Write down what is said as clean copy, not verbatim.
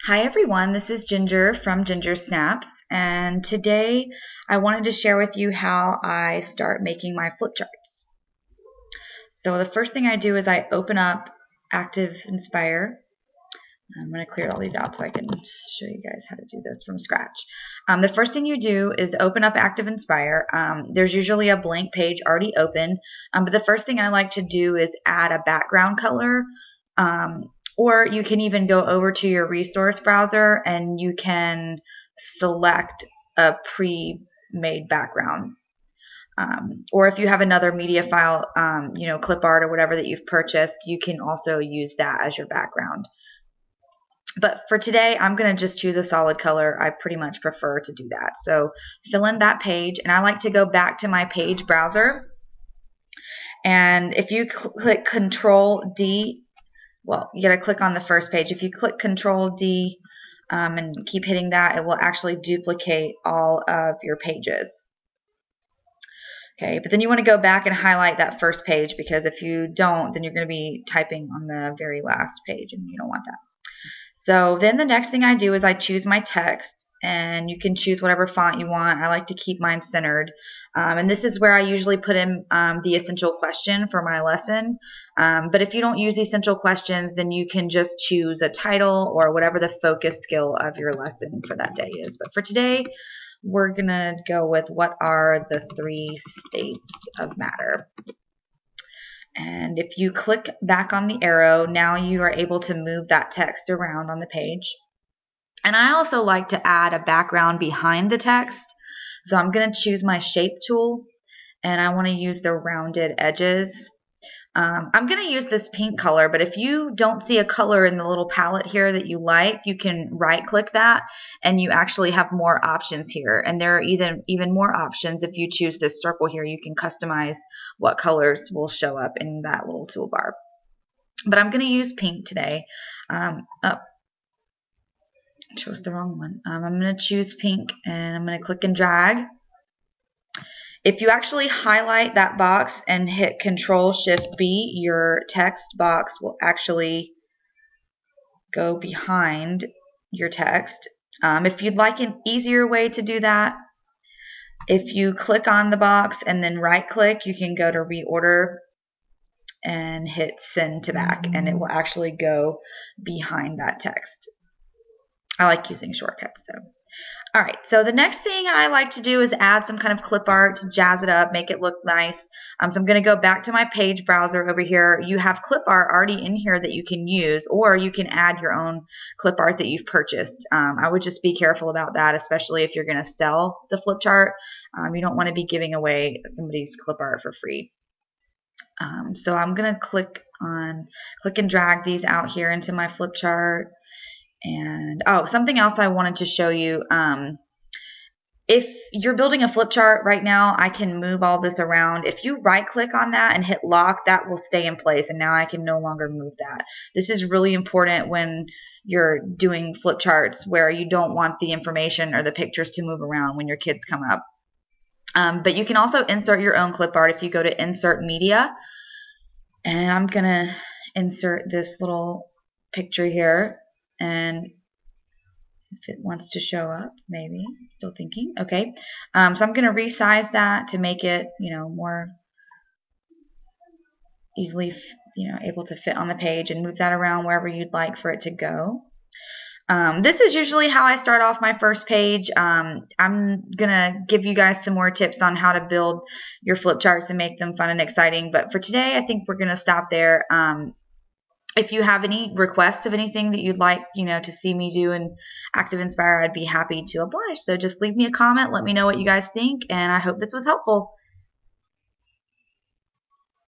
Hi everyone, this is Ginger from Ginger Snaps, and today I wanted to share with you how I start making my flip charts. So the first thing I do is I open up Active Inspire. I'm going to clear all these out so I can show you guys how to do this from scratch. The first thing you do is open up Active Inspire. There's usually a blank page already open, but the first thing I like to do is add a background color. Or you can even go over to your resource browser and you can select a pre-made background. Or if you have another media file, clip art or whatever that you've purchased, you can also use that as your background. But for today, I'm going to just choose a solid color. I pretty much prefer to do that. So fill in that page, and I like to go back to my page browser. And if you click Control D, well, you got to click on the first page. If you click Control D and keep hitting that, it will actually duplicate all of your pages. Okay, but then you want to go back and highlight that first page, because if you don't, then you're going to be typing on the very last page, and you don't want that. So then the next thing I do is I choose my text, and you can choose whatever font you want. I like to keep mine centered. And this is where I usually put in the essential question for my lesson. But if you don't use essential questions, then you can just choose a title or whatever the focus skill of your lesson for that day is. But for today, we're going to go with what are the 3 states of matter. And if you click back on the arrow, now you are able to move that text around on the page. And I also like to add a background behind the text. So I'm going to choose my shape tool, and I want to use the rounded edges. I'm going to use this pink color, but if you don't see a color in the little palette here that you like, you can right click that and you actually have more options here. And there are even more options if you choose this circle here. You can customize what colors will show up in that little toolbar. But I'm going to use pink today. I chose the wrong one. I'm going to choose pink, and I'm going to click and drag. If you actually highlight that box and hit Control-Shift-B, your text box will actually go behind your text. If you'd like an easier way to do that, if you click on the box and then right-click, you can go to Reorder and hit Send to Back, and it will actually go behind that text. I like using shortcuts though. Alright, so the next thing I like to do is add some kind of clip art to jazz it up, make it look nice. So I'm going to go back to my page browser over here. You have clip art already in here that you can use, or you can add your own clip art that you've purchased. I would just be careful about that, especially if you're going to sell the flip chart. You don't want to be giving away somebody's clip art for free. So I'm going to click and drag these out here into my flip chart. And something else I wanted to show you, if you're building a flip chart right now, I can move all this around. If you right click on that and hit lock, that will stay in place, and now I can no longer move that. This is really important when you're doing flip charts where you don't want the information or the pictures to move around when your kids come up. But you can also insert your own clip art if you go to Insert Media, and I'm going to insert this little picture here. And if it wants to show up, maybe. Still thinking. Okay. So I'm going to resize that to make it, more easily, able to fit on the page, and move that around wherever you'd like for it to go. This is usually how I start off my first page. I'm going to give you guys some more tips on how to build your flip charts and make them fun and exciting. But for today, I think we're going to stop there. If you have any requests of anything that you'd like, to see me do in Active Inspire, I'd be happy to oblige. So just leave me a comment. Let me know what you guys think, and I hope this was helpful.